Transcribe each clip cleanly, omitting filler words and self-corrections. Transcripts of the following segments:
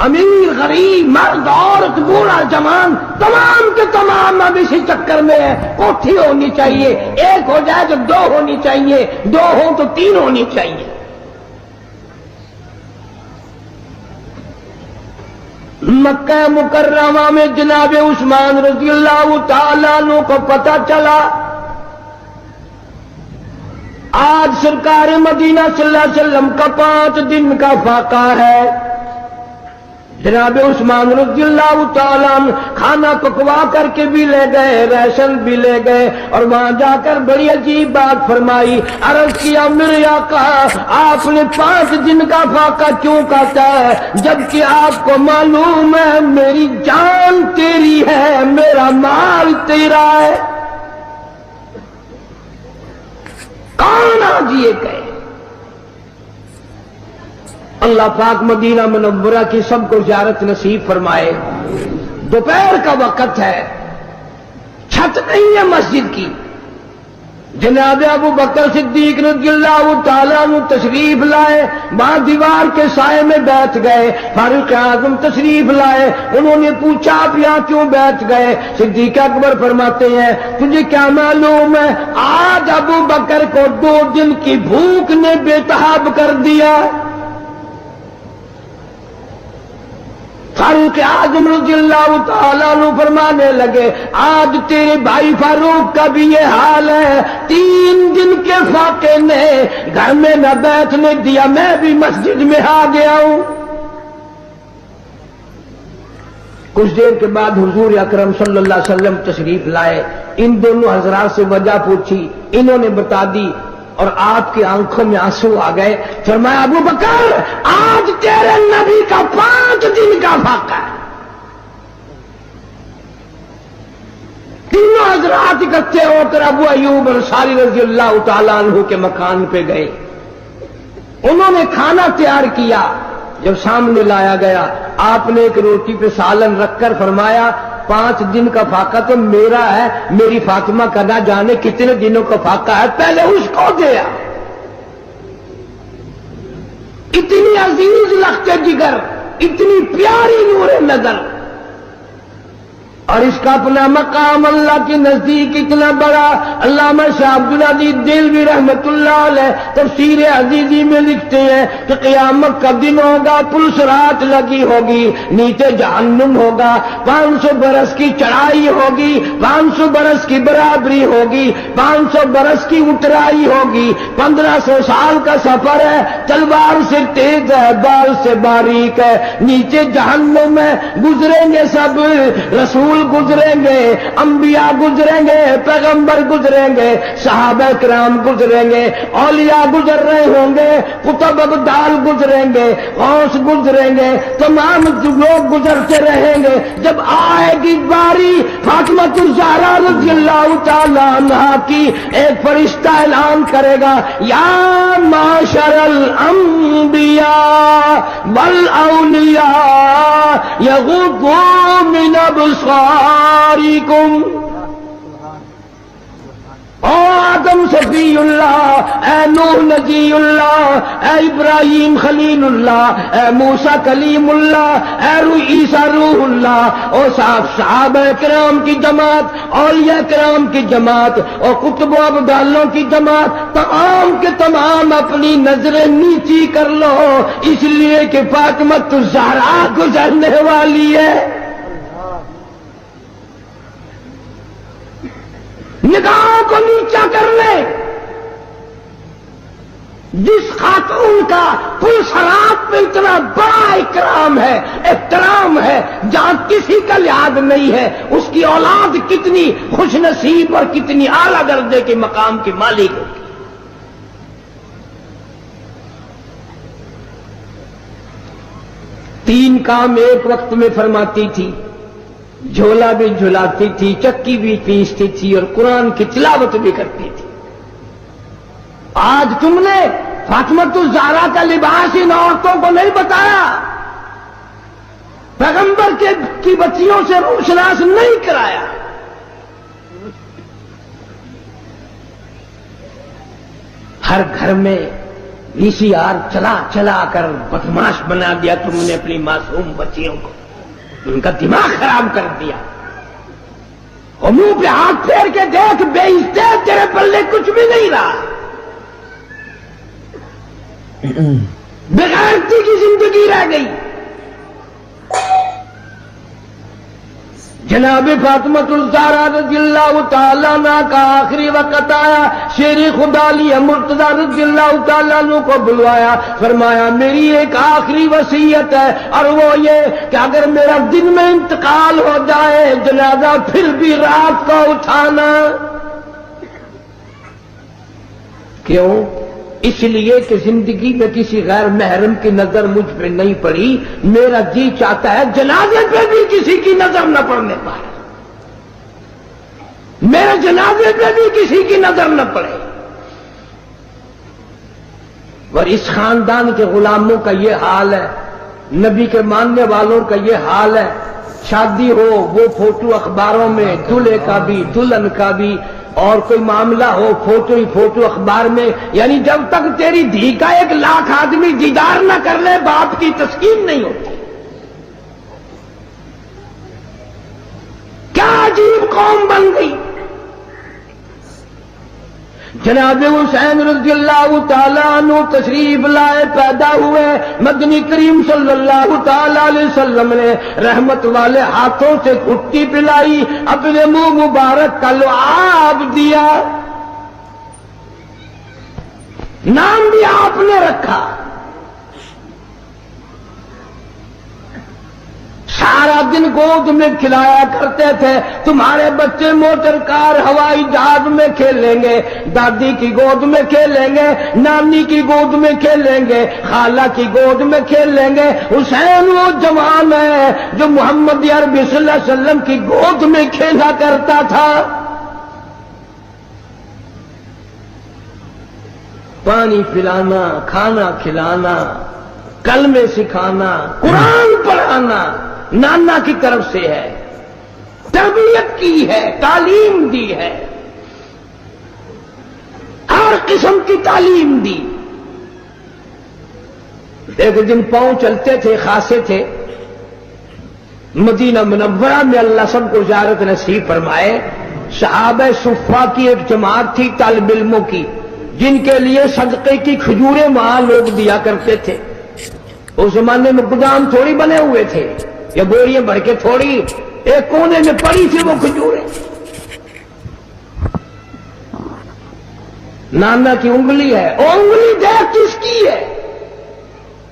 امیر غریب مرد عورت بوڑھا جوان تمام کے تمام اب اسی چکر میں ہے. کوٹھی ہونی چاہیے، ایک ہو جائے تو دو ہونی چاہیے، دو ہوں تو تین ہونی چاہیے. مکہ مکرمہ میں جناب عثمان رضی اللہ تعالیٰ عنہ کو پتہ چلا آج سرکار مدینہ صلی اللہ علیہ وسلم کا 5 دن کا فاقہ ہے. جناب عثمان رضی اللہ تعالیٰ عنہ کھانا پکوا کر کے بھی لے گئے، راشن بھی لے گئے، اور وہاں جا کر بڑی عجیب بات فرمائی. عرض کیا میرے آقا آپ نے 5 دن کا فاقہ کیوں کہتا ہے جبکہ آپ کو معلوم ہے میری جان تیری ہے، میرا مال تیرا ہے. کون آج یہ کہے؟ اللہ پاک مدینہ منورہ کی سب کو زیارت نصیب فرمائے. دوپہر کا وقت ہے، چھت نہیں ہے مسجد کی. جناب ابو بکر صدیق رضی اللہ تعالیٰ عنہ تشریف لائے، وہاں دیوار کے سائے میں بیٹھ گئے. فاروق اعظم تشریف لائے، انہوں نے پوچھا آپ یہاں کیوں بیٹھ گئے؟ صدیق اکبر فرماتے ہیں تجھے کیا معلوم ہے آج ابو بکر کو 2 دن کی بھوک نے بےتاب کر دیا. فاروق اعظم رضی اللہ تعالیٰ عنہ فرمانے لگے آج تیرے بھائی فاروق کا بھی یہ حال ہے. 3 دن کے فاقے نے گھر میں نہ بیٹھنے دیا، میں بھی مسجد میں آ گیا ہوں. کچھ دیر کے بعد حضور اکرم صلی اللہ علیہ وسلم تشریف لائے. ان دونوں حضرات سے وجہ پوچھی، انہوں نے بتا دی اور آپ کی آنکھوں میں آنسو آ گئے. فرمایا ابو بکر آج تیرے نبی کا 5 دن کا فاقہ ہے. تینوں حضرات اکٹھے ہو کر ابو ایوب انصاری رضی اللہ تعالیٰ عنہ کے مکان پہ گئے. انہوں نے کھانا تیار کیا. جب سامنے لایا گیا آپ نے ایک روٹی پہ سالن رکھ کر فرمایا 5 دن کا فاقہ تو میرا ہے، میری فاطمہ کا نہ جانے کتنے دنوں کا فاقہ ہے، پہلے اس کو دیا. اتنی عزیز لخت جگر، اتنی پیاری نور نظر، اور اس کا اپنا مقام اللہ کے نزدیک اتنا بڑا. علامہ شاہ عبد العزیز دہلوی رحمت اللہ علیہ تفسیر عزیزی میں لکھتے ہیں کہ قیامت کا دن ہوگا، پل صراط لگی ہوگی، نیچے جہنم ہوگا، 500 برس کی چڑھائی ہوگی، 500 برس کی برابری ہوگی، 500 برس کی اترائی ہوگی، 1500 سال کا سفر ہے. تلوار سے تیز ہے، بال سے باریک ہے. نیچے جہنم میں گزریں گے سب، رسول گزریں گے، انبیاء گزریں گے، پیغمبر گزریں گے، صحابہ کرام گزریں گے، اولیاء گزر رہے ہوں گے، قطب ابدال گزریں گے، غوث گزریں گے، تمام لوگ گزرتے رہیں گے. جب آئے گی باری فاطمہ الزہرا رضی اللہ تعالی عنہا کی، ایک فرشتہ اعلان کرے گا یا معاشر الانبیاء والاولیاء یغضوا من ابصارکم. او آدم صفی اللہ، اے نوح نجی اللہ، اے ابراہیم خلیل اللہ، اے موسیٰ کلیم اللہ، اے عیسیٰ روح اللہ، او صحابہ کرام کی جماعت، اولیاء کرام کی جماعت، اور قطب و ابدالوں کی جماعت، تمام کے تمام اپنی نظریں نیچی کر لو، اس لیے کہ فاطمہ الزہرا گزرنے والی ہے. نگاہوں کو نیچا کر لے. جس خاتون کا پل صراط میں اتنا بڑا اکرام ہے، احترام ہے، جہاں کسی کا لحاظ نہیں ہے، اس کی اولاد کتنی خوش نصیب اور کتنی اعلیٰ درجے کے مقام کی مالک ہوگی. تین کام ایک وقت میں فرماتی تھی، جھولا بھی جھلاتی تھی، چکی بھی پیستی تھی، اور قرآن کی تلاوت بھی کرتی تھی. آج تم نے فاطمہ الزہرا کا لباس ان عورتوں کو نہیں بتایا، پیغمبر کی بچیوں سے روشناس نہیں کرایا. ہر گھر میں VCR چلا چلا کر بدماش بنا دیا تم نے اپنی معصوم بچیوں کو، ان کا دماغ خراب کر دیا. اور منہ پہ ہاتھ پھیر کے دیکھ، بے عزتے تیرے پلے کچھ بھی نہیں رہا، بغیرتی کی زندگی رہ گئی. جناب فاطمۃ الزہرا رضی اللہ تعالیٰ عنہ کا آخری وقت آیا، شیر خدا علی مرتضیٰ رضی اللہ تعالیٰ عنہ کو بلوایا، فرمایا میری ایک آخری وصیت ہے، اور وہ یہ کہ اگر میرا دن میں انتقال ہو جائے جنازہ پھر بھی رات کو اٹھانا. کیوں؟ اس لیے کہ زندگی میں کسی غیر محرم کی نظر مجھ پہ نہیں پڑی، میرا جی چاہتا ہے جنازے پہ بھی کسی کی نظر نہ پڑنے پائے، میرے جنازے پہ بھی کسی کی نظر نہ پڑے. اور اس خاندان کے غلاموں کا یہ حال ہے، نبی کے ماننے والوں کا یہ حال ہے. شادی ہو وہ فوٹو اخباروں میں، دلہے کا بھی دلہن کا بھی، اور کوئی معاملہ ہو فوٹو ہی فوٹو اخبار میں. یعنی جب تک تیری دھی کا 1,00,000 آدمی دیدار نہ کر لے باپ کی تسکین نہیں ہوتی. کیا عجیب قوم بن گئی. جناب حسین رضی اللہ تعالیٰ عنہ تشریف لائے، پیدا ہوئے، مدنی کریم صلی اللہ تعالیٰ علیہ وسلم نے رحمت والے ہاتھوں سے گھٹی پلائی، اپنے منہ مبارک کا لعاب دیا، نام بھی آپ نے رکھا. سارا دن گود میں کھلایا کرتے تھے. تمہارے بچے موٹر کار ہوائی جہاز میں کھیلیں گے، دادی کی گود میں کھیلیں گے، نانی کی گود میں کھیلیں گے، خالہ کی گود میں کھیلیں گے. حسین وہ جوان ہے جو محمد عربی صلی اللہ علیہ وسلم کی گود میں کھیلا کرتا تھا. پانی پلانا، کھانا کھلانا، کلمے سکھانا، قرآن پڑھانا نانا کی طرف سے ہے، تربیت کی ہے، تعلیم دی ہے، ہر قسم کی تعلیم دی. ایک دن پاؤں چلتے تھے، خاصے تھے، مدینہ منورہ میں اللہ سب کو زیارت نصیب فرمائے. صحابہ صفہ کی ایک جماعت تھی طالب علموں کی، جن کے لیے صدقے کی کھجوریں وہاں لوگ دیا کرتے تھے. اس زمانے میں گودام تھوڑی بنے ہوئے تھے، یا بوریاں بھر کے تھوڑی، ایک کونے میں پڑی تھی وہ کھجوریں. نانا کی انگلی ہے، وہ انگلی دیکھ کس کی ہے؟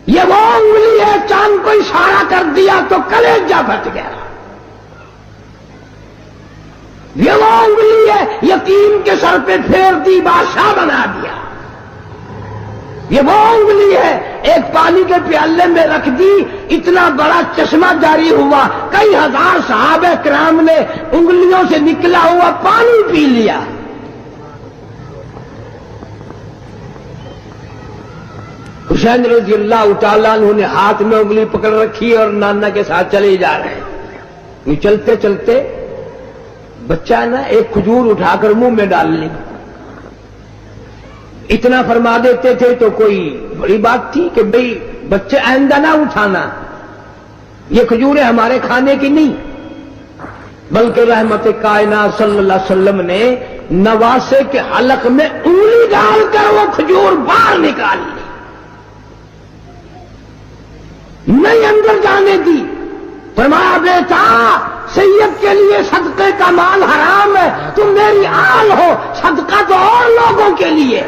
یہ وہ انگلی ہے، چاند کو اشارہ کر دیا تو کلیجہ پھٹ گیا. یہ وہ انگلی ہے، یتیم کے سر پہ پھیر دی بادشاہ بنا دیا. یہ وہ انگلی ہے، ایک پانی کے پیالے میں رکھ دی، اتنا بڑا چشمہ جاری ہوا، کئی ہزار صحابہ کرام نے انگلیوں سے نکلا ہوا پانی پی لیا. حسین رضی اللہ تعالیٰ عنہ نے ہاتھ میں انگلی پکڑ رکھی اور نانا کے ساتھ چلے جا رہے ہیں. چلتے چلتے بچہ نا ایک کھجور اٹھا کر منہ میں ڈال لی. اتنا فرما دیتے تھے تو کوئی بڑی بات تھی کہ بھئی بچے آئندہ نہ اٹھانا، یہ کھجوریں ہمارے کھانے کی نہیں، بلکہ رحمت کائنات صلی اللہ علیہ وسلم نے نواسے کے حلق میں انگلی ڈال کر وہ کھجور باہر نکال لی، نہیں اندر جانے دی. فرمایا بیٹا سید کے لیے صدقے کا مال حرام ہے، تم میری آل ہو، صدقہ تو اور لوگوں کے لیے.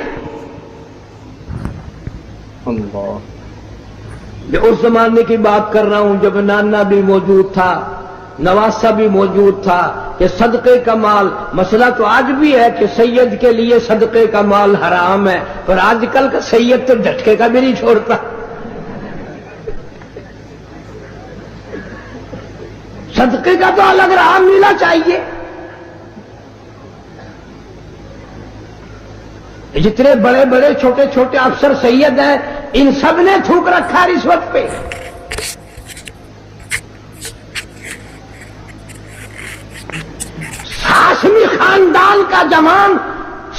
میں اس زمانے کی بات کر رہا ہوں جب نانا بھی موجود تھا، نواسا بھی موجود تھا، کہ صدقے کا مال. مسئلہ تو آج بھی ہے کہ سید کے لیے صدقے کا مال حرام ہے، پر آج کل کا سید تو جھٹکے کا بھی نہیں چھوڑتا. صدقے کا تو الگ راہ ملنا چاہیے. جتنے بڑے بڑے چھوٹے چھوٹے افسر سید ہیں، ان سب نے تھوک رکھا رشوت پہ. ہاشمی خاندان کا جوان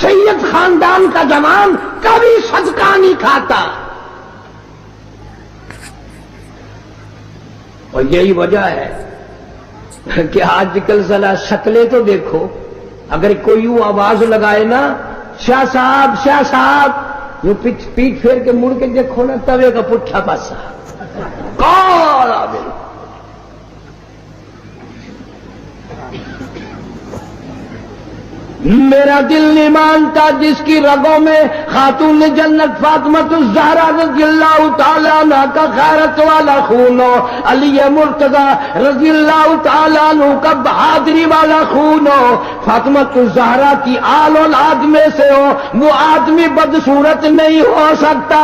سید خاندان کا جوان کبھی صدقہ نہیں کھاتا. اور یہی وجہ ہے کہ آج کل ذرا شکلیں تو دیکھو. اگر کوئی یوں آواز لگائے نا شاہ صاحب یوں پیٹ پھیر کے مڑ کے دیکھو نا توے کا پٹھا پاسا کون آدمی. میرا دل نہیں مانتا جس کی رگوں میں خاتون جنت فاطمہ الزہرا رضی اللہ تعالیٰ عنہ کا غیرت والا خون ہو, علی مرتضی رضی اللہ تعالیٰ عنہ کا بہادری والا خون ہو, فاطمہ الزہرا کی آل اولاد میں سے ہو, وہ آدمی بدصورت نہیں ہو سکتا.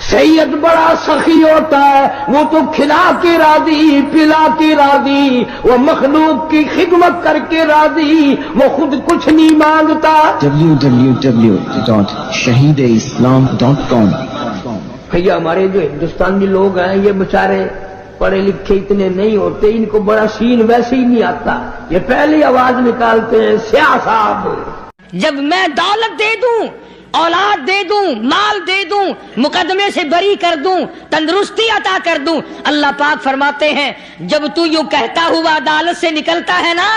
سید بڑا سخی ہوتا ہے, وہ تو کھلا کے راضی پلا کے راضی, وہ مخلوق کی خدمت کر کے راضی, وہ خود کچھ نہیں مانگتا. www.shahideislam.com بھیا ہمارے جو ہندوستانی لوگ ہیں یہ بیچارے پڑھے لکھے اتنے نہیں ہوتے, ان کو بڑا سین ویسے ہی نہیں آتا, یہ پہلی آواز نکالتے ہیں سیاہ صاحب. جب میں دولت دے دوں, اولاد دے دوں, مال دے دوں, مقدمے سے بری کر دوں, تندرستی عطا کر دوں, اللہ پاک فرماتے ہیں جب تو یوں کہتا ہوا عدالت سے نکلتا ہے نا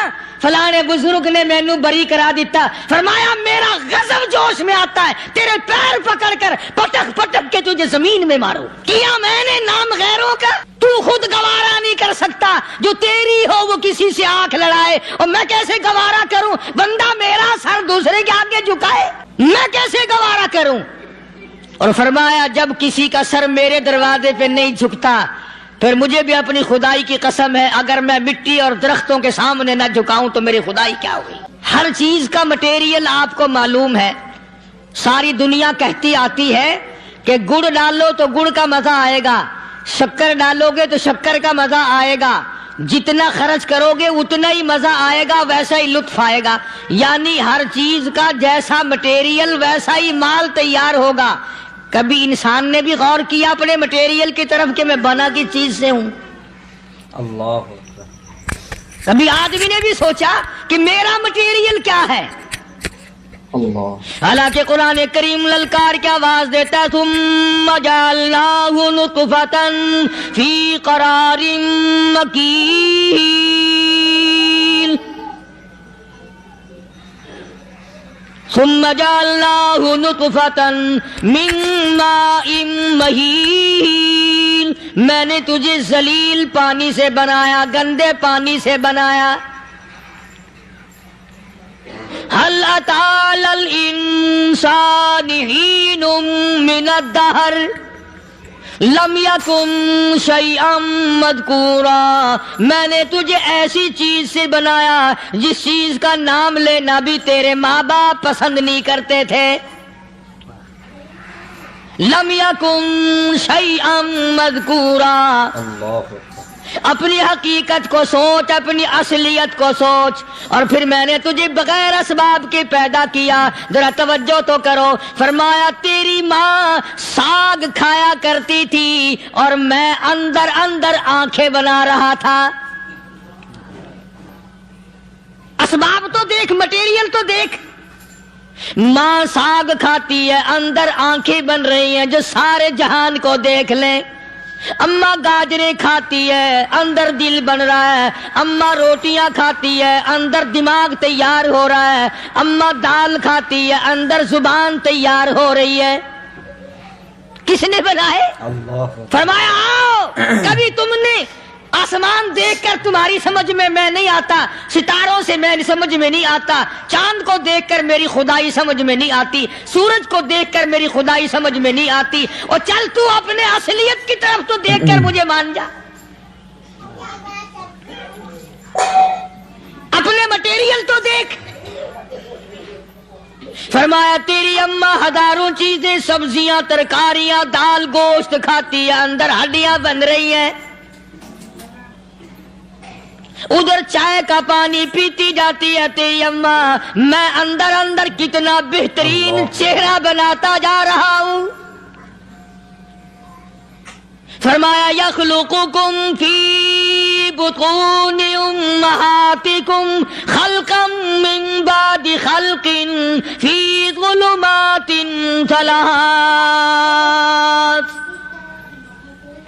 فلانے بزرگ نے مینوں بری کرا دیتا, فرمایا میرا غضب جوش میں آتا ہے تیرے پیر پکڑ کر پٹک پٹک کے تجھے زمین میں مارو. کیا میں نے نام غیروں کا, تو خود گوارا نہیں کر سکتا, جو تیری ہو وہ کسی سے آنکھ لڑائے, اور میں کیسے گوارا کروں بندہ میرا سر دوسرے کے آگے جھکائے, میں کیسے گوارا کروں. اور فرمایا جب کسی کا سر میرے دروازے پہ نہیں جھکتا پھر مجھے بھی اپنی خدائی کی قسم ہے اگر میں مٹی اور درختوں کے سامنے نہ جھکاؤں تو میری خدائی کیا ہوئی. ہر چیز کا مٹیریل آپ کو معلوم ہے. ساری دنیا کہتی آتی ہے کہ گڑ ڈالو تو گڑ کا مزہ آئے گا, شکر ڈالو گے تو شکر کا مزہ آئے گا, جتنا خرچ کرو گے اتنا ہی مزہ آئے گا, ویسا ہی لطف آئے گا. یعنی ہر چیز کا جیسا مٹیریل ویسا ہی مال تیار ہوگا. کبھی انسان نے بھی غور کیا اپنے مٹیریل کی طرف کہ میں بنا کی چیز سے ہوں؟ اللہ. کبھی آدمی نے بھی سوچا کہ میرا مٹیریل کیا ہے؟ حالانکہ قرآن کریم للکار کی آواز دیتا ہے ثم جعلناہ نطفۃ فی قرار مکین, ثم جعلناہ نطفۃ من ماء مہین, میں نے تجھے ذلیل پانی سے بنایا, گندے پانی سے بنایا. هل أتى على الإنسان حين من الدهر لم يكن شيئا مذكورا, میں نے تجھے ایسی چیز سے بنایا جس چیز کا نام لینا بھی تیرے ماں باپ پسند نہیں کرتے تھے. لم يكن شيئا مذكورا. اپنی حقیقت کو سوچ, اپنی اصلیت کو سوچ. اور پھر میں نے تجھے بغیر اسباب کے پیدا کیا. ذرا توجہ تو کرو. فرمایا تیری ماں ساگ کھایا کرتی تھی اور میں اندر اندر آنکھیں بنا رہا تھا. اسباب تو دیکھ, مٹیریل تو دیکھ. ماں ساگ کھاتی ہے, اندر آنکھیں بن رہی ہیں جو سارے جہان کو دیکھ لیں. اماں گاجریں کھاتی ہے, اندر دل بن رہا ہے. اماں روٹیاں کھاتی ہے, اندر دماغ تیار ہو رہا ہے. اماں دال کھاتی ہے, اندر زبان تیار ہو رہی ہے. کس نے بنائے؟ فرمایا آؤ, کبھی تم نے آسمان دیکھ کر تمہاری سمجھ میں نہیں آتا, ستاروں سے میں سمجھ میں نہیں آتا, چاند کو دیکھ کر میری خدائی سمجھ میں نہیں آتی, سورج کو دیکھ کر میری خدائی سمجھ میں نہیں آتی. اور چل تو اپنے اصلیت کی طرف تو دیکھ کر مجھے مان جا, اپنے مٹیریل تو دیکھ. فرمایا تیری اماں ہزاروں چیزیں, سبزیاں, ترکاریاں, دال, گوشت کھاتی ہے, اندر ہڈیاں بن رہی ہیں. ادھر چائے کا پانی پیتی جاتی ہے تیری اماں, میں اندر اندر کتنا بہترین چہرہ بناتا جا رہا ہوں. فرمایا یخلقکم فی بطون امہاتکم خلقا من بعد خلق فی ظلمات ثلاث.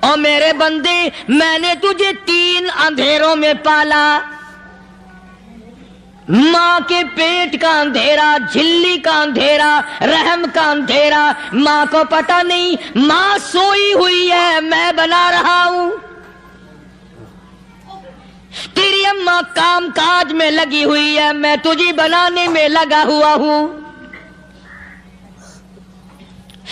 اور میرے بندے میں نے تجھے 3 اندھیروں میں پالا. ماں کے پیٹ کا اندھیرا، جھلی کا اندھیرا، رحم کا اندھیرا. ماں کو پتہ نہیں ماں سوئی ہوئی ہے، میں بنا رہا ہوں. تیری اماں کام کاج میں لگی ہوئی ہے، میں تجھے بنانے میں لگا ہوا ہوں.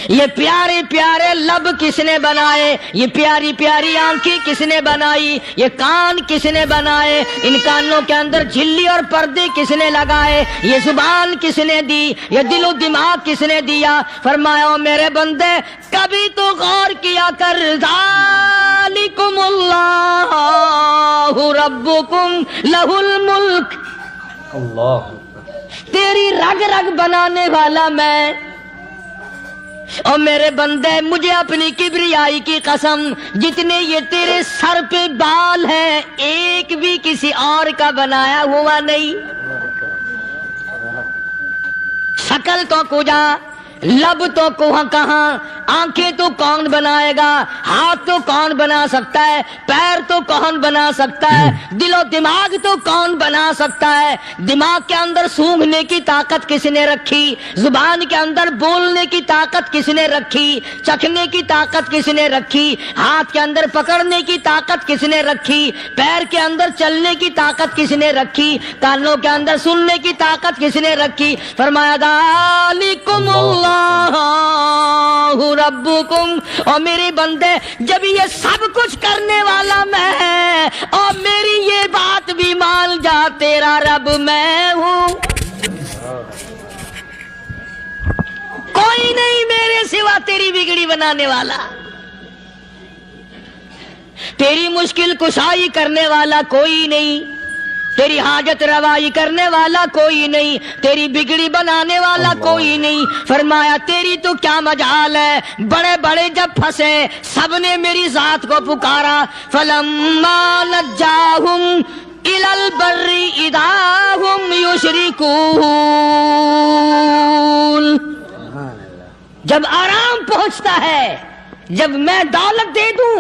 یہ پیارے پیارے لب کس نے بنائے؟ یہ پیاری پیاری آنکھیں کس نے بنائی؟ یہ کان کس نے بنائے؟ ان کانوں کے اندر جھلی اور پردے کس نے لگائے؟ یہ زبان کس نے دی؟ یہ دل و دماغ کس نے دیا؟ فرمایا میرے بندے کبھی تو غور کیا کر، ذالکم اللہ ربکم لہ الملک. اللہ تیری رگ رگ بنانے والا میں. اور میرے بندے مجھے اپنی کبریائی کی قسم، جتنے یہ تیرے سر پہ بال ہیں ایک بھی کسی اور کا بنایا ہوا نہیں. شکل تو کجا، لب تو کہاں، آنکھیں تو کون بنائے گا، ہاتھ تو کون بنا سکتا ہے، پیر تو کون بنا سکتا ہے، دل و دماغ تو کون بنا سکتا ہے. دماغ کے اندر سونگھنے کی طاقت کس نے رکھی؟ زبان کے اندر بولنے کی طاقت کس نے رکھی؟ چکھنے کی طاقت کس نے رکھی؟ ہاتھ کے اندر پکڑنے کی طاقت کس نے رکھی؟ پیر کے اندر چلنے کی طاقت کس نے رکھی؟ کانوں کے اندر سننے کی طاقت کس نے رکھی؟ فرمایا ذالکم اللہ ربکم. اور میرے بندے جب یہ سب کچھ کرنے والا میں اور میری یہ بات بھی مان جا تیرا رب میں ہوں. کوئی نہیں میرے سوا تیری بگڑی بنانے والا، تیری مشکل کشائی کرنے والا کوئی نہیں، تیری حاجت روائی کرنے والا کوئی نہیں، تیری بگڑی بنانے والا کوئی نہیں. فرمایا تیری تو کیا مجال ہے، بڑے بڑے جب پھنسے سب نے میری ذات کو پکارا. فلما نجاہم الی البر اذا ہم یشرکون. جب آرام پہنچتا ہے، جب میں دولت دے دوں،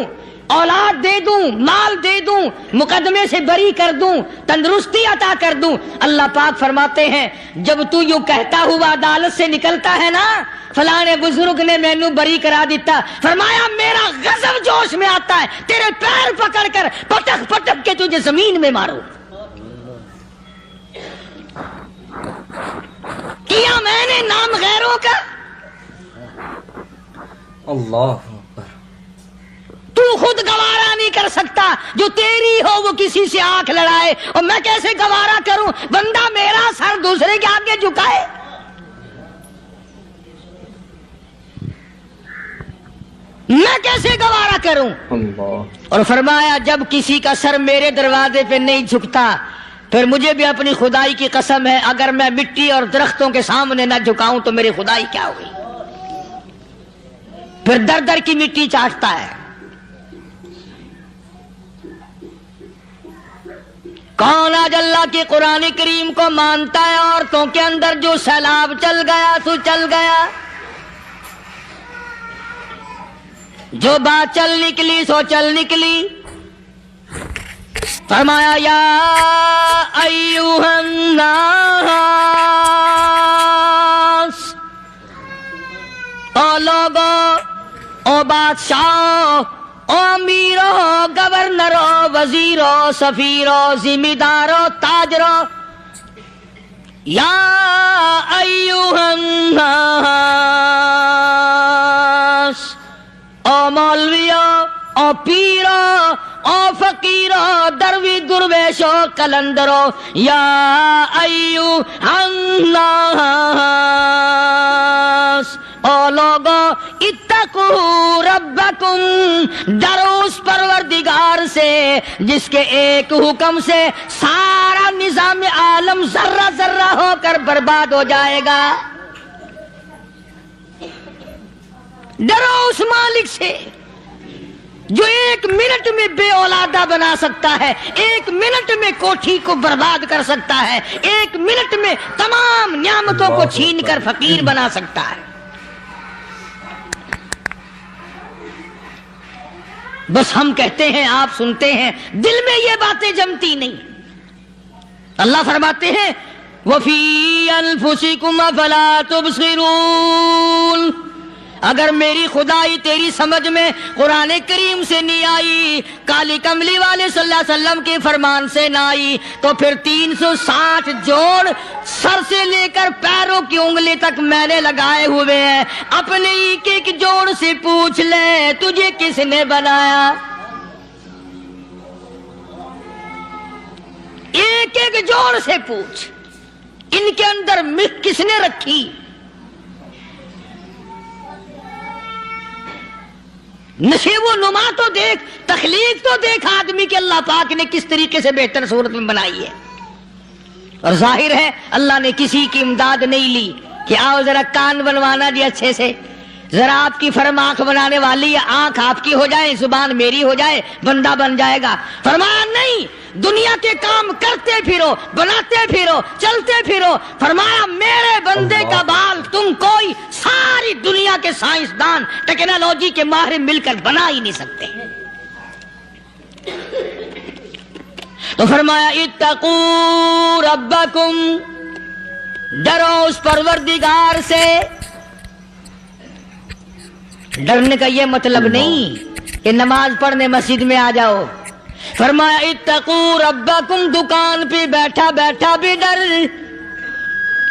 اولاد دے دوں، مال دے دوں، مقدمے سے بری کر دوں، تندرستی عطا کر دوں، اللہ پاک فرماتے ہیں جب تو یوں کہتا ہوا عدالت سے نکلتا ہے نا، فلانے بزرگ نے مینو بری کرا دیتا، فرمایا میرا غضب جوش میں آتا ہے تیرے پیر پکڑ کر پٹک پٹک کے تجھے زمین میں مارو. کیا میں نے نام غیروں کا؟ اللہ تو خود گوارا نہیں کر سکتا، جو تیری ہو وہ کسی سے آنکھ لڑائے، اور میں کیسے گوارا کروں بندہ میرا سر دوسرے کے آگے جھکائے؟ میں کیسے گوارا کروں؟ اللہ. اور فرمایا جب کسی کا سر میرے دروازے پہ نہیں جھکتا، پھر مجھے بھی اپنی خدائی کی قسم ہے اگر میں مٹی اور درختوں کے سامنے نہ جھکاؤں تو میری خدائی کیا ہوئی؟ پھر در در کی مٹی چاٹتا ہے. کون آج اللہ کے قرآن کریم کو مانتا ہے؟ عورتوں کے اندر جو سیلاب چل گیا سو چل گیا، جو بات چل نکلی سو چل نکلی. فرمایا یا ایھا الناس، او لوگو، او بادشاہ، او امیرو، گورنرو، وزیرو، سفیرو، ذمہ دارو، تاجرو، یا ایھا الناس، او مولویو، او پیرو، او فقیرو، دروی درویشو، کلندرو، یا ایھا الناس، او لوگو اتقو ربکم، ڈرو اس پروردگار سے جس کے ایک حکم سے سارا نظام عالم ذرہ ذرہ ہو کر برباد ہو جائے گا. ڈرو اس مالک سے جو 1 منٹ میں بے اولادہ بنا سکتا ہے، 1 منٹ میں کوٹھی کو برباد کر سکتا ہے، 1 منٹ میں تمام نعمتوں کو چھین کر فقیر بنا سکتا ہے۔ بس ہم کہتے ہیں، آپ سنتے ہیں، دل میں یہ باتیں جمتی نہیں۔ اللہ فرماتے ہیں وَفِي أَنفُسِكُمْ أَفَلَا تُبْصِرُونَ، اگر میری خدائی تیری سمجھ میں قرآن کریم سے نہیں آئی، کالی کملی والے صلی اللہ علیہ وسلم کے فرمان سے نہ آئی، تو پھر 360 جوڑ سر سے لے کر پیروں کی انگلی تک میں نے لگائے ہوئے ہیں، اپنے ایک ایک جوڑ سے پوچھ لے تجھے کس نے بنایا؟ ایک ایک جوڑ سے پوچھ، ان کے اندر مکھ کس نے رکھی؟ نشیب و نما تو دیکھ، تخلیق تو دیکھ آدمی کے اللہ پاک نے کس طریقے سے بہتر صورت میں بنائی ہے۔ اور ظاہر ہے اللہ نے کسی کی امداد نہیں لی کہ آؤ ذرا کان بنوانا جی اچھے سے، ذرا آپ کی فرم آنکھ بنانے والی ہے، آنکھ آپ کی ہو جائے، زبان میری ہو جائے، بندہ بن جائے گا۔ فرمایا نہیں، دنیا کے کام کرتے پھرو، بناتے پھرو، چلتے پھرو۔ فرمایا میرے بندے کا بال تم کوئی ساری دنیا کے سائنسدان ٹیکنالوجی کے ماہر مل کر بنا ہی نہیں سکتے۔ تو فرمایا اتقوا ربکم، ڈرو اس پروردگار سے۔ ڈرنے کا یہ مطلب نہیں کہ نماز پڑھنے مسجد میں آ جاؤ۔ فرمایا اتقوا ربکم، دکان پہ بیٹھا بیٹھا بھی ڈر،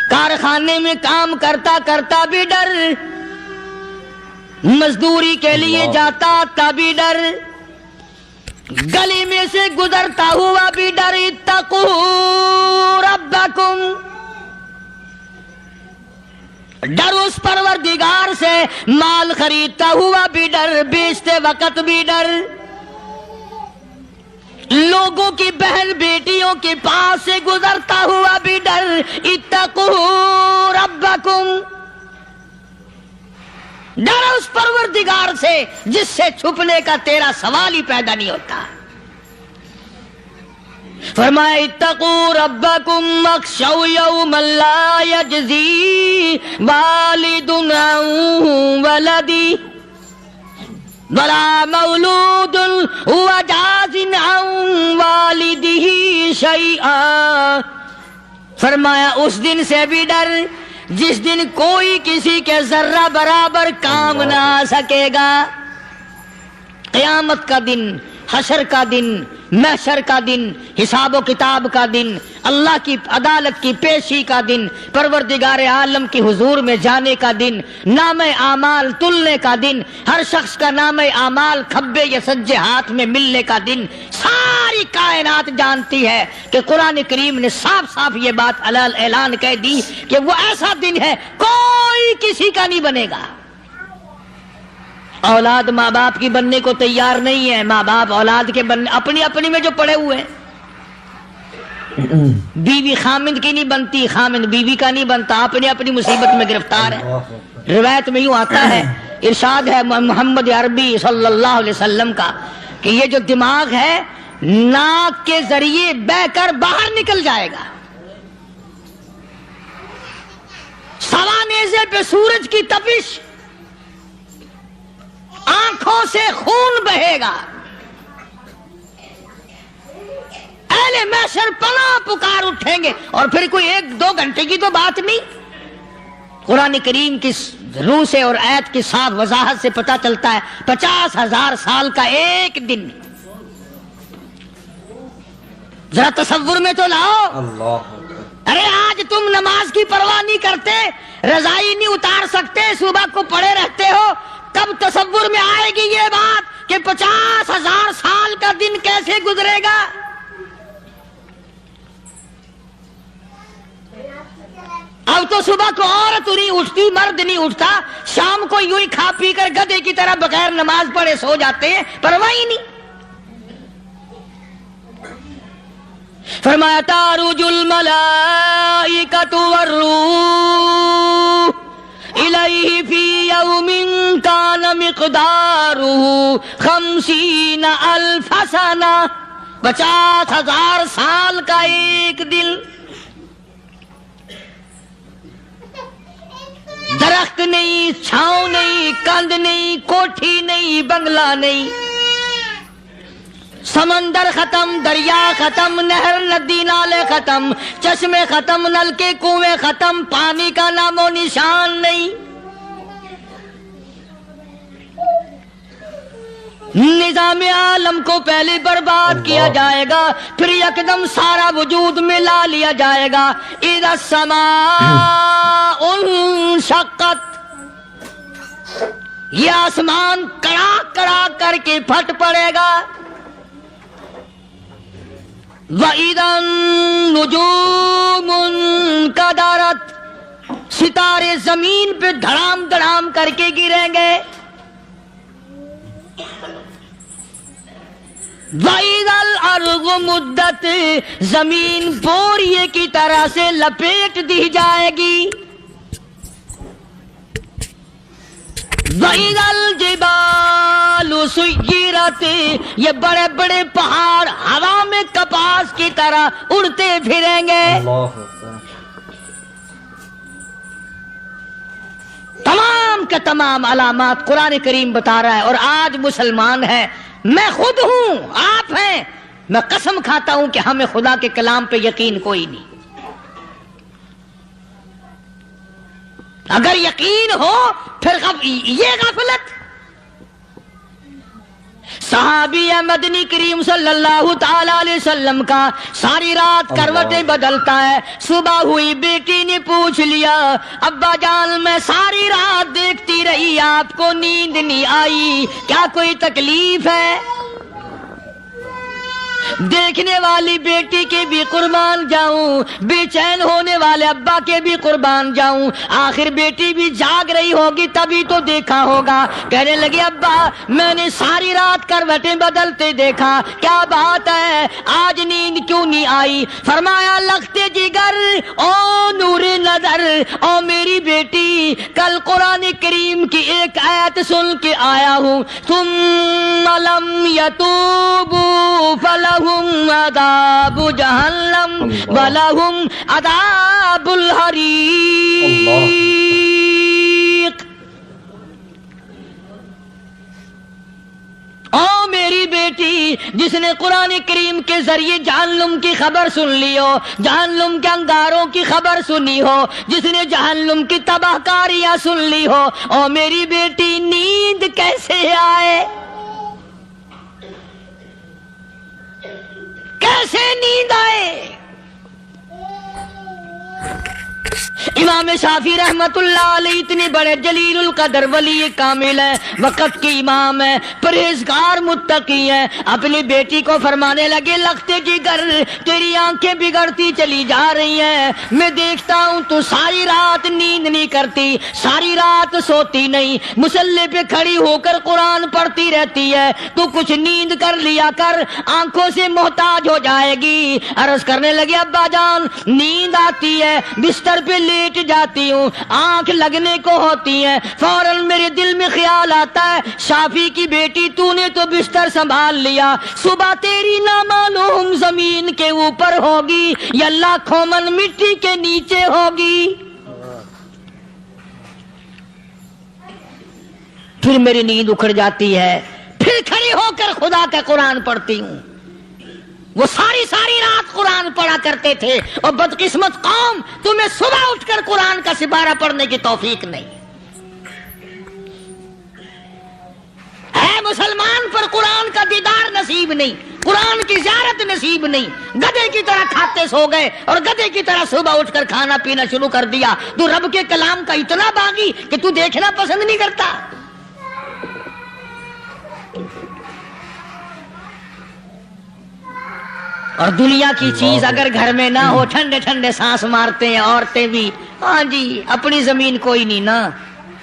کارخانے میں کام کرتا کرتا بھی ڈر، مزدوری کے لیے جاتا تب بھی ڈر، گلی میں سے گزرتا ہوا بھی ڈر۔ اتقوا ربکم، ڈر اس پروردگار سے، مال خریدتا ہوا بھی ڈر، بیچتے وقت بھی ڈر، لوگوں کی بہن بیٹیوں کے پاس سے گزرتا ہوا بھی ڈر۔ اتقوا ربکم، ڈر اس پروردگار سے جس سے چھپنے کا تیرا سوال ہی پیدا نہیں ہوتا۔ فرمایا اتقوا ربکم واخشوا یوما لا یجزی والد عن ولدہ ولا مولود هو جاز عن والدہ شیئا، فرمایا اس دن سے بھی ڈر جس دن کوئی کسی کے ذرہ برابر کام نہ آ سکے گا۔ قیامت کا دن، حشر کا دن، محشر کا دن، حساب و کتاب کا دن، اللہ کی عدالت کی پیشی کا دن، پروردگار عالم کی حضور میں جانے کا دن، نام اعمال تلنے کا دن، ہر شخص کا نام اعمال کھبے یا سجے ہاتھ میں ملنے کا دن۔ ساری کائنات جانتی ہے کہ قرآن کریم نے صاف صاف یہ بات اعلان کہہ دی کہ وہ ایسا دن ہے کوئی کسی کا نہیں بنے گا۔ اولاد ماں باپ کی بننے کو تیار نہیں ہے، ماں باپ اولاد کے بننے اپنی اپنی میں جو پڑے ہوئے ہیں۔ بیوی خامند کی نہیں بنتی، خامند بیوی کا نہیں بنتا، اپنی اپنی مصیبت میں گرفتار ہے۔ روایت میں یوں آتا ہے، ارشاد ہے محمد عربی صلی اللہ علیہ وسلم کا کہ یہ جو دماغ ہے ناک کے ذریعے بہ کر باہر نکل جائے گا، سوا نیزے پہ سورج کی تپش، آنکھوں سے خون بہے گا، اہل محشر پناہ پکار اٹھیں گے۔ اور پھر کوئی 1-2 گھنٹے کی تو بات نہیں، قرآن کریم کی روح سے اور آیت کی صاف وضاحت سے پتہ چلتا ہے 50,000 سال کا ایک دن۔ ذرا تصور میں تو لاؤ، اللہ، ارے آج تم نماز کی پرواہ نہیں کرتے، رضائی نہیں اتار سکتے، صبح کو پڑے رہتے ہو، کب تصور میں آئے گی یہ بات کہ 50,000 سال کا دن کیسے گزرے گا؟ اب تو صبح کو عورت نہیں اٹھتی، مرد نہیں اٹھتا، شام کو یوں ہی کھا پی کر گدھے کی طرح بغیر نماز پڑھے سو جاتے ہیں، پرواہ ہی نہیں۔ فرمایا تعرج الملائکۃ والروح الیہ فی یوم کان مقدارہ مقدارہ 50,000 سنہ، 50,000 سال کا ایک دل۔ درخت نہیں، چھاؤں نہیں، کند نہیں، کوٹھی نہیں، بنگلہ نہیں، سمندر ختم، دریا ختم، نہر ندی نالے ختم، چشمے ختم، نلکے کنویں ختم، پانی کا نام و نشان نہیں۔ نظام عالم کو پہلے برباد کیا جائے گا، پھر یکدم سارا وجود ملا لیا جائے گا۔ اذا السماء انشقت، یہ آسمان کڑا کڑا کر کے پھٹ پڑے گا۔ وَإِذَا النُّجُومُ انْكَدَرَتْ، ستارے زمین پہ دھڑام دھڑام کر کے گریں گے۔ وَإِذَا الْأَرْضُ مُدَّتْ، زمین بوریے کی طرح سے لپیٹ دی جائے گی۔ وَإِذَا الْجِبَالُ سُيِّرَتْ، یہ بڑے بڑے پہاڑ ہوا میں کپاس کی طرح اڑتے پھریں گے۔ اللہ اکبر۔ تمام کے تمام علامات قرآن کریم بتا رہا ہے، اور آج مسلمان ہے، میں خود ہوں، آپ ہیں، میں قسم کھاتا ہوں کہ ہمیں خدا کے کلام پہ یقین کوئی نہیں۔ اگر یقین ہو پھر یہ غفلت۔ صحابی مدنی کریم صلی اللہ تعالی علیہ وسلم کا ساری رات کروٹیں بدلتا ہے، صبح ہوئی بیٹی نے پوچھ لیا، ابا جان میں ساری رات دیکھتی رہی، آپ کو نیند نہیں آئی، کیا کوئی تکلیف ہے؟ دیکھنے والی بیٹی کے بھی قربان جاؤں، بے چین ہونے والے ابا کے بھی قربان جاؤں، آخر بیٹی بھی جاگ رہی ہوگی تبھی تو دیکھا ہوگا۔ کہنے لگے ابا میں نے ساری رات کروٹیں بدلتے دیکھا، کیا بات ہے، آج نیند کیوں نہیں آئی؟ فرمایا لختے جگر او نور نظر، او میری بیٹی کل قرآن کریم کی ایک آیت سن کے آیا ہوں، ثم لم یتوبوا فلہم عذاب جہنم ولہم عذاب الحریق۔ او میری بیٹی جس نے قرآن کریم کے ذریعے جہنم کی خبر سن لی ہو، جہنم کے انگاروں کی خبر سنی ہو، جس نے جہنم کی تباہ کاریاں سن لی ہو، او میری بیٹی نیند کیسے آئے؟ کیسے نیند آئے؟ امام شافعی رحمت اللہ علیہ اتنے بڑے جلیل القدر ولی کامل ہے، وقت کے امام ہے، پرہیزگار متقی ہے، اپنی بیٹی کو فرمانے لگے لختے جگر تیری آنکھیں بگڑتی چلی جا رہی ہیں، میں دیکھتا ہوں تو ساری رات نیند نہیں کرتی، ساری رات سوتی نہیں، مصلی پہ کھڑی ہو کر قرآن پڑھتی رہتی ہے، تو کچھ نیند کر لیا کر، آنکھوں سے محتاج ہو جائے گی۔ عرض کرنے لگے ابا جان نیند آتی ہے، بستر پہ لیٹ جاتی ہوں، آنکھ لگنے کو ہوتی ہے، فوراً میرے دل میں خیال آتا ہے شافی کی بیٹی تو نے تو بستر سنبھال لیا، صبح تیری نامعلوم زمین کے اوپر ہوگی یا لاکھوں من مٹی کے نیچے ہوگی۔ پھر میری نیند اکھڑ جاتی ہے، پھر کھڑی ہو کر خدا کا قرآن پڑھتی ہوں۔ وہ ساری رات قرآن پڑھا کرتے تھے، اور بدقسمت قوم تمہیں صبح اٹھ کر قرآن کا سپارہ پڑھنے کی توفیق نہیں ہے۔ مسلمان پر قرآن کا دیدار نصیب نہیں، قرآن کی زیارت نصیب نہیں، گدھے کی طرح کھاتے سو گئے اور گدھے کی طرح صبح اٹھ کر کھانا پینا شروع کر دیا۔ تو رب کے کلام کا اتنا باغی کہ تو دیکھنا پسند نہیں کرتا۔ اور دنیا کی چیز اگر گھر میں نہ ہو، ٹھنڈے ٹھنڈے سانس مارتے ہیں عورتیں بھی، ہاں جی اپنی زمین کوئی نہیں نا،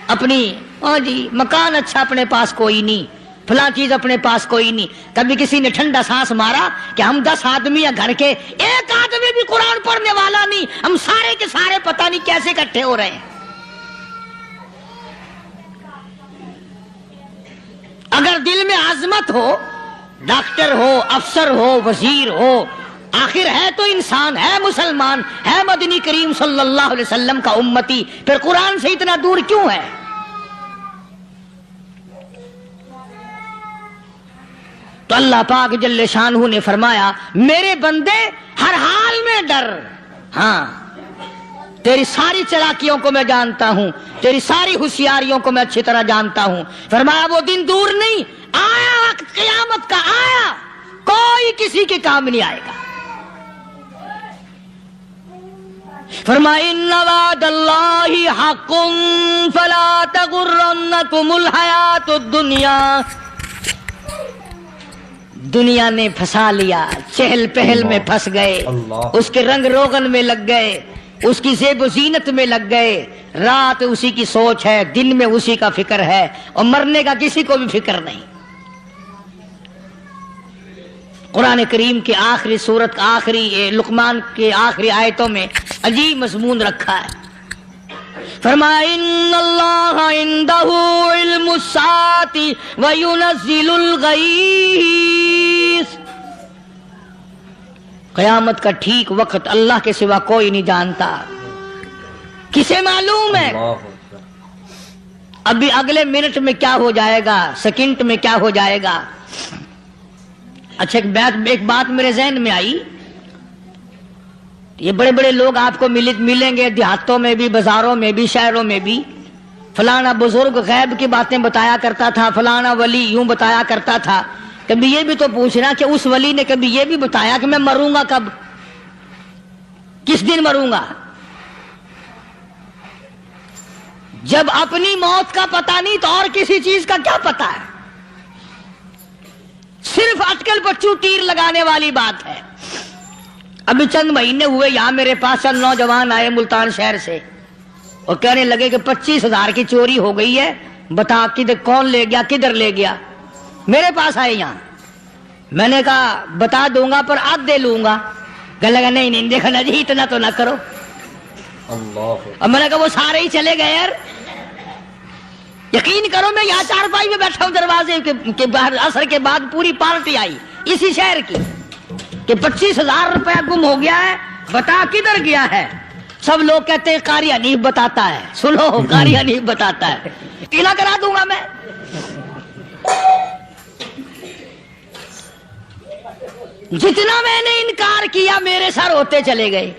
اپنی ہاں جی مکان اچھا اپنے پاس کوئی نہیں، فلاں چیز اپنے پاس کوئی نہیں۔ کبھی کسی نے ٹھنڈا سانس مارا کہ ہم 10 آدمی ہیں گھر کے، ایک آدمی بھی قرآن پڑھنے والا نہیں، ہم سارے کے سارے پتہ نہیں کیسے اکٹھے ہو رہے ہیں۔ دل میں عظمت ہو، ڈاکٹر ہو، افسر ہو، وزیر ہو، آخر ہے تو انسان، ہے مسلمان، ہے مدنی کریم صلی اللہ علیہ وسلم کا امتی، پھر قرآن سے اتنا دور کیوں ہے؟ تو اللہ پاک جل شانہ نے فرمایا میرے بندے ہر حال میں ڈر، ہاں تیری ساری چلاکیوں کو میں جانتا ہوں، تیری ساری ہوشیاریوں کو میں اچھی طرح جانتا ہوں۔ فرمایا وہ دن دور نہیں، آیا وقت قیامت کا، آیا، کوئی کسی کے کام نہیں آئے گا۔ فرمایا ان وعد اللہ حق فلا تغرنکم الحیات الدنیا، دنیا نے پھنسا لیا، چہل پہل میں پھنس گئے، اس کے رنگ روغن میں لگ گئے، اس کی زیب و زینت میں لگ گئے، رات اسی کی سوچ ہے، دن میں اسی کا فکر ہے، اور مرنے کا کسی کو بھی فکر نہیں۔ قرآن کریم کے آخری سورت کا آخری لقمان کے آخری آیتوں میں عجیب مضمون رکھا ہے۔ فرمایا ان اللہ عندہ علم الساعۃ وینزل الغیث، قیامت کا ٹھیک وقت اللہ کے سوا کوئی نہیں جانتا۔ کسے معلوم ہے ابھی اگلے منٹ میں کیا ہو جائے گا، سیکنڈ میں کیا ہو جائے گا؟ اچھا ایک بات میرے ذہن میں آئی، یہ بڑے بڑے لوگ آپ کو ملیں گے دیہاتوں میں بھی، بازاروں میں بھی، شہروں میں بھی، فلانا بزرگ غیب کی باتیں بتایا کرتا تھا، فلانا ولی یوں بتایا کرتا تھا۔ کبھی یہ بھی تو پوچھنا کہ اس ولی نے کبھی یہ بھی بتایا کہ میں مروں گا کب، کس دن مروں گا؟ جب اپنی موت کا پتہ نہیں تو اور کسی چیز کا کیا پتہ ہے؟ صرف اٹکل پچو تیر لگانے والی بات ہے۔ ابھی چند مہینے ہوئے یہاں میرے پاس چند نوجوان آئے ملتان شہر سے اور کہنے لگے کہ 25,000 کی چوری ہو گئی ہے، بتا کدھر کون لے گیا، کدھر لے گیا؟ میرے پاس آئے یہاں، میں نے کہا بتا دوں گا پر آدھے لوں گا۔ کہنے لگا نہیں نہیں دیکھا نا جی اتنا تو نہ کرو۔ اور میں نے کہا وہ سارے ہی چلے گئے یار، یقین کرو میں یہاں چارپائی میں بیٹھا ہوں دروازے کے باہر، عصر کے بعد پوری پارٹی آئی اسی شہر کی کہ 25,000 روپیہ گم ہو گیا ہے، بتا کدھر گیا ہے؟ سب لوگ کہتے ہیں قاری حنیف بتاتا ہے، سنو قاری حنیف بتاتا ہے، قلعہ کرا دوں گا میں۔ جتنا میں نے انکار کیا میرے سر ہوتے چلے گئے،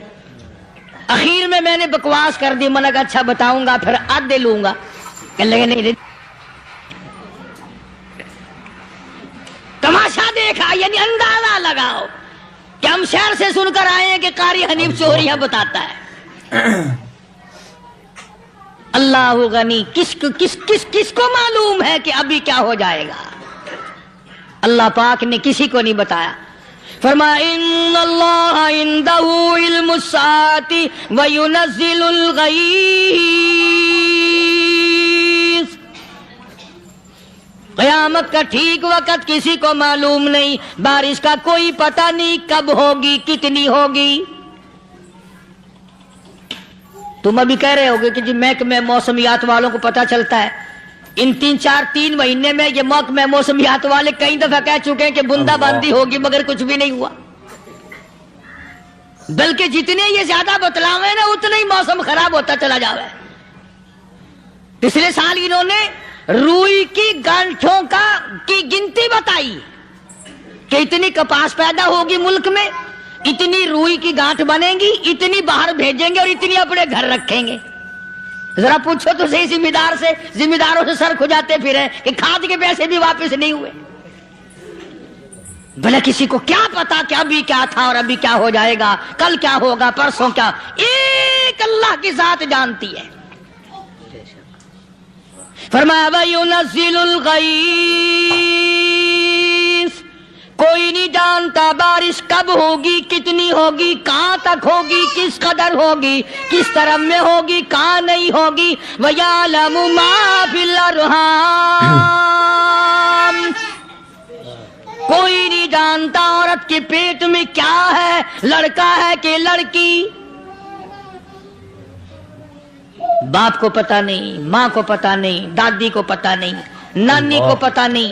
اخیر میں نے بکواس کر دی، میں نے کہا اچھا بتاؤں گا پھر آدھے لوں گا۔ کہنے لگے نہیں تماشا دیکھا، یعنی اندازہ لگاؤ کہ ہم شہر سے سن کر آئے ہیں کہ قاری حنیف چوریاں بتاتا ہے۔ اللہ غنی، کس کو معلوم ہے کہ ابھی کیا ہو جائے گا؟ اللہ پاک نے کسی کو نہیں بتایا۔ فرمایا ان اللہ عندہ علم الساعۃ وینزل الغیث، قیامت کا ٹھیک وقت کسی کو معلوم نہیں، بارش کا کوئی پتہ نہیں کب ہوگی، کتنی ہوگی۔ تم ابھی کہہ رہے ہوگے کہ جی محکمہ موسمیات والوں کو پتہ چلتا ہے، ان 3 مہینے میں یہ محکمہ موسمیات والے کئی دفعہ کہہ چکے ہیں کہ بندہ باندی ہوگی مگر کچھ بھی نہیں ہوا، بلکہ جتنے یہ زیادہ بتلاوے نا اتنا ہی موسم خراب ہوتا چلا جاوے۔ پچھلے سال انہوں نے روئی کی گانٹھوں کی گنتی بتائی کہ اتنی کپاس پیدا ہوگی ملک میں، اتنی روئی کی گانٹھ بنے گی، اتنی باہر بھیجیں گے اور اتنی اپنے گھر رکھیں گے۔ ذرا پوچھو تو صحیح ذمہ داروں سے سر کھجاتے پھرے کہ کھاد کے پیسے بھی واپس نہیں ہوئے۔ بھلا کسی کو کیا پتا کہ ابھی کیا تھا اور ابھی کیا ہو جائے گا، کل کیا ہوگا، پرسوں کیا، ایک اللہ کی ذات جانتی ہے۔ فرمایا وَيُنَزِّلُ الْغَيْثَ، کوئی نہیں جانتا بارش کب ہوگی، کتنی ہوگی، کہاں تک ہوگی، کس قدر ہوگی، کس طرح میں ہوگی، کہاں نہیں ہوگی۔ وَيَعْلَمُ مَا فِي الْأَرْحَامِ، کوئی نہیں جانتا عورت کے پیٹ میں کیا ہے، لڑکا ہے کہ لڑکی۔ باپ کو پتہ نہیں، ماں کو پتہ نہیں، دادی کو پتہ نہیں، نانی کو پتہ نہیں،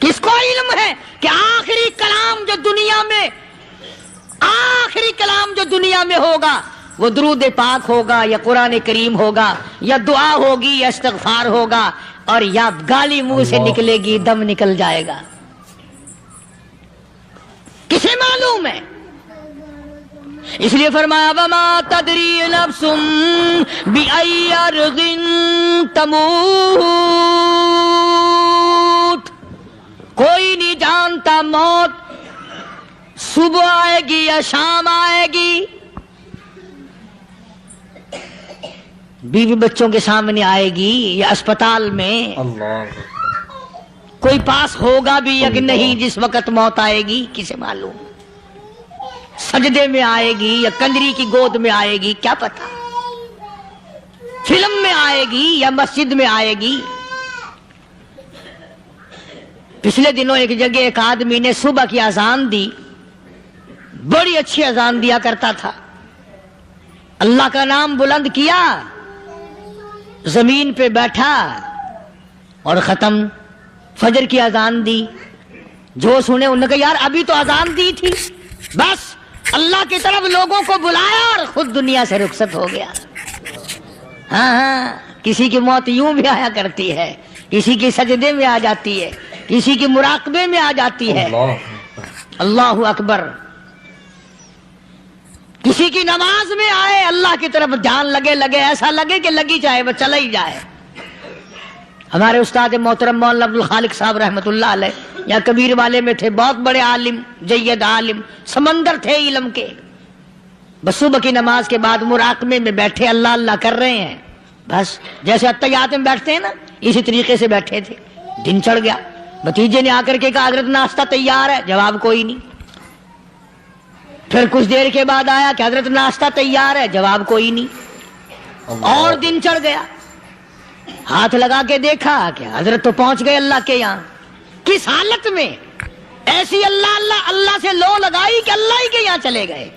کس کو علم ہے کہ آخری کلام جو دنیا میں ہوگا وہ درود پاک ہوگا یا قرآن کریم ہوگا یا دعا ہوگی یا استغفار ہوگا اور یا گالی منہ سے نکلے گی دم نکل جائے گا؟ کسے معلوم ہے؟ اس لیے فرمایا وما تدری نفس بأی ارض تموت، کوئی نہیں جانتا موت صبح آئے گی یا شام آئے گی، بیوی بچوں کے سامنے آئے گی یا اسپتال میں، اللہ کوئی پاس ہوگا بھی یا کہ نہیں جس وقت موت آئے گی کسے معلوم؟ سجدے میں آئے گی یا کنجری کی گود میں آئے گی کیا پتا، فلم میں آئے گی یا مسجد میں آئے گی۔ پچھلے دنوں ایک جگہ ایک آدمی نے صبح کی اذان دی، بڑی اچھی اذان دیا کرتا تھا، اللہ کا نام بلند کیا، زمین پہ بیٹھا اور ختم۔ فجر کی اذان دی، جو سنے انہوں نے کہا یار ابھی تو اذان دی تھی، بس اللہ کی طرف لوگوں کو بلایا اور خود دنیا سے رخصت ہو گیا۔ ہاں کسی کی موت یوں بھی آیا کرتی ہے، کسی کی سجدے میں آ جاتی ہے، کسی کی مراقبے میں آ جاتی ہے، اللہ اکبر، کسی کی نماز میں آئے، اللہ کی طرف دھیان لگے ایسا لگے کہ لگی جائے وہ چلا ہی جائے۔ ہمارے استاد محترم مولانا عبد الخالق صاحب رحمۃ اللہ علیہ یا کبیر والے میں تھے، بہت بڑے عالم، جید عالم، سمندر تھے علم کے، بس صبح کی نماز کے بعد مراقبے میں بیٹھے اللہ اللہ کر رہے ہیں، بس جیسے اتحیات میں بیٹھتے ہیں نا اسی طریقے سے بیٹھے تھے۔ دن چڑھ گیا، بھتیجے نے آ کر کے کہا حضرت ناشتہ تیار ہے، جواب کوئی نہیں۔ پھر کچھ دیر کے بعد آیا کہ حضرت ناشتہ تیار ہے، جواب کوئی نہیں۔ اور دن چڑھ گیا، ہاتھ لگا کے دیکھا کہ حضرت تو پہنچ گئے اللہ کے یہاں۔ کس حالت میں؟ ایسی اللہ اللہ اللہ سے لو لگائی کہ اللہ ہی کے یہاں چلے گئے۔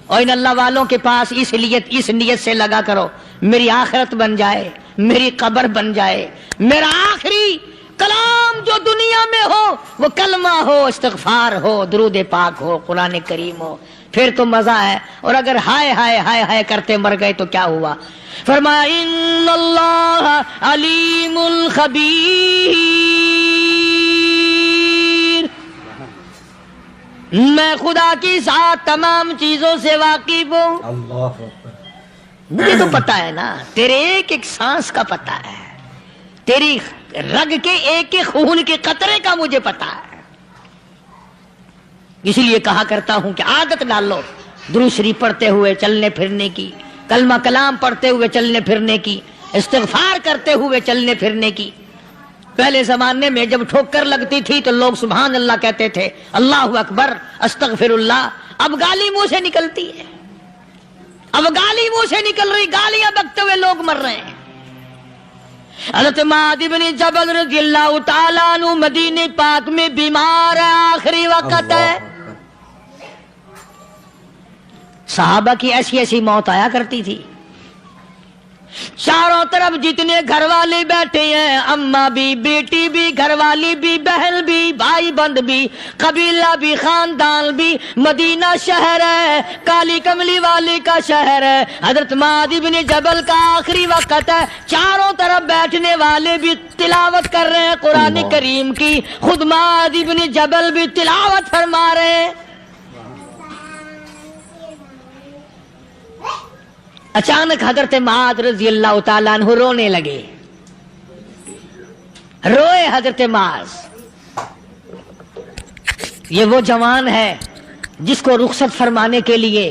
اور ان اللہ والوں کے پاس اس نیت سے لگا کرو میری آخرت بن جائے، میری قبر بن جائے، میرا آخری کلام جو دنیا میں ہو وہ کلمہ ہو، استغفار ہو، درود پاک ہو، قرآن کریم ہو، پھر تو مزہ ہے۔ اور اگر ہائے ہائے ہائے ہائے کرتے مر گئے تو کیا ہوا؟ فرمایا ان اللہ علیم خبیر، میں خدا کی ذات تمام چیزوں سے واقف ہوں۔ اللہ مجھے تو پتا ہے نا، تیرے ایک ایک سانس کا پتا ہے، تیری رگ کے ایک ایک خون کے قطرے کا مجھے پتا ہے۔ اسی لیے کہا کرتا ہوں کہ عادت ڈال لو درود شریف پڑھتے ہوئے چلنے پھرنے کی، کلمہ کلام پڑھتے ہوئے چلنے پھرنے کی، استغفار کرتے ہوئے چلنے پھرنے کی۔ پہلے زمانے میں جب ٹھوکر لگتی تھی تو لوگ سبحان اللہ کہتے تھے، اللہ اکبر، استغفر اللہ۔ اب گالی منہ سے نکلتی ہے، اب گالی منہ سے نکل رہی، گالیاں بکتے ہوئے لوگ مر رہے ہیں۔ حضرت معاذ بن جبل رضی اللہ تعالیٰ عنہ مدینہ پاک میں بیمار ہے، آخری وقت ہے۔ صحابہ کی ایسی ایسی موت آیا کرتی تھی، چاروں طرف جتنے گھر والے بیٹھے ہیں، اماں بھی، بیٹی بھی، گھر والی بھی، بہن بھی، بھائی بند بھی، قبیلہ بھی، خاندان بھی، مدینہ شہر ہے، کالی کملی والے کا شہر ہے۔ حضرت معاذ بن جبل کا آخری وقت ہے، چاروں طرف بیٹھنے والے بھی تلاوت کر رہے ہیں قرآن کریم کی، خود معاذ بن جبل بھی تلاوت فرما رہے ہیں۔ اچانک حضرت معاذ رضی اللہ تعالیٰ عنہ رونے لگے، روئے حضرت معاذ۔ یہ وہ جوان ہے جس کو رخصت فرمانے کے لیے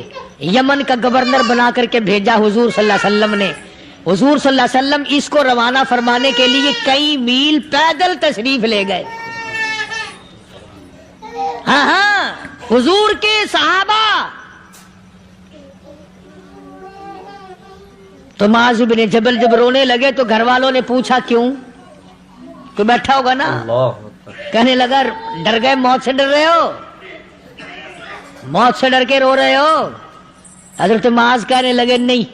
یمن کا گورنر بنا کر کے بھیجا حضور صلی اللہ علیہ وسلم نے۔ حضور صلی اللہ علیہ وسلم اس کو روانہ فرمانے کے لیے کئی میل پیدل تشریف لے گئے۔ ہاں حضور کے صحابہ۔ تو معاذ بن جبل جب رونے لگے تو گھر والوں نے پوچھا کیوں؟ کوئی بیٹھا ہوگا نا، کہنے لگا ڈر گئے، موت سے ڈر رہے ہو، موت سے ڈر کے رو رہے ہو؟ حضرت معاذ کہنے لگے نہیں،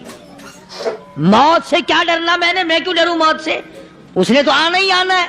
موت سے کیا ڈرنا، میں کیوں ڈروں موت سے، اس نے تو آنا ہی آنا ہے،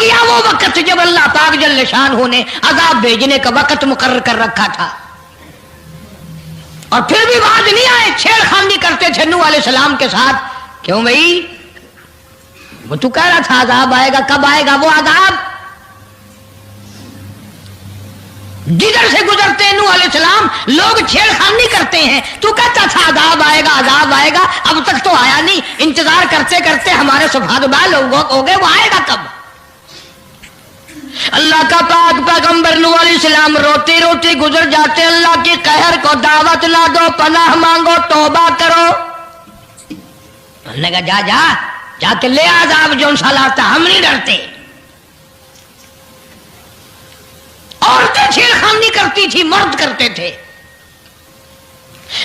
گیا وہ وقت جب اللہ پاک جل شانہ نے عذاب بھیجنے کا وقت مقرر کر رکھا تھا، اور پھر بھی باز نہیں آئے، چھیڑ خانی کرتے تھے نوح علیہ السلام کے ساتھ. کیوں بھائی؟ وہ تو کہہ رہا تھا عذاب آئے گا، کب آئے گا وہ عذاب؟ جدھر سے گزرتے نوح علیہ السلام لوگ چھیڑ خانی کرتے ہیں، تو کہتا تھا عذاب آئے گا عذاب آئے گا، اب تک تو آیا نہیں. انتظار کرتے کرتے ہمارے صفحات بال ہو گئے، وہ آئے گا کب؟ اللہ کا پاک پیغمبر نوح علیہ السلام روتی روتی گزر جاتے، اللہ کی قہر کو دعوت نہ دو، پناہ مانگو، توبہ کرو. انہوں نے کہا جا جا کے لے عذاب جو سال آتا، ہم نہیں ڈرتے. عورتیں چھیڑ خانی کرتی تھی، مرد کرتے تھے.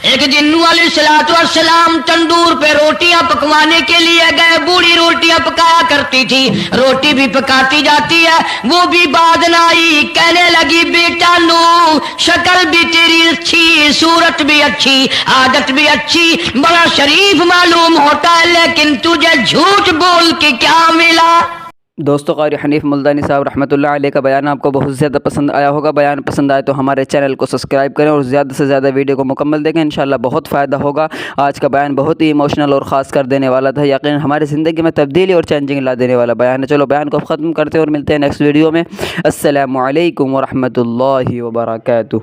ایک دن نوح علیہ السلام تندور پہ روٹیاں پکوانے کے لیے گئے. بوڑھی روٹیاں پکایا کرتی تھی، روٹی بھی پکاتی جاتی ہے، وہ بھی بعد نہ آئی. کہنے لگی بیٹا نوح، شکل بھی تیری اچھی، صورت بھی اچھی، عادت بھی اچھی، بڑا شریف معلوم ہوتا ہے، لیکن تجھے جھوٹ بول کے کیا ملا؟ دوستو قاری حنیف ملتانی صاحب رحمۃ اللہ علیہ کا بیان آپ کو بہت زیادہ پسند آیا ہوگا. بیان پسند آئے تو ہمارے چینل کو سبسکرائب کریں اور زیادہ سے زیادہ ویڈیو کو مکمل دیکھیں، انشاءاللہ بہت فائدہ ہوگا. آج کا بیان بہت ہی ایموشنل اور خاص کر دینے والا تھا، یقین ہماری زندگی میں تبدیلی اور چینجنگ لا دینے والا بیان ہے. چلو بیان کو ختم کرتے ہیں اور ملتے ہیں نیکسٹ ویڈیو میں. السلام علیکم ورحمۃ اللہ وبرکاتہ.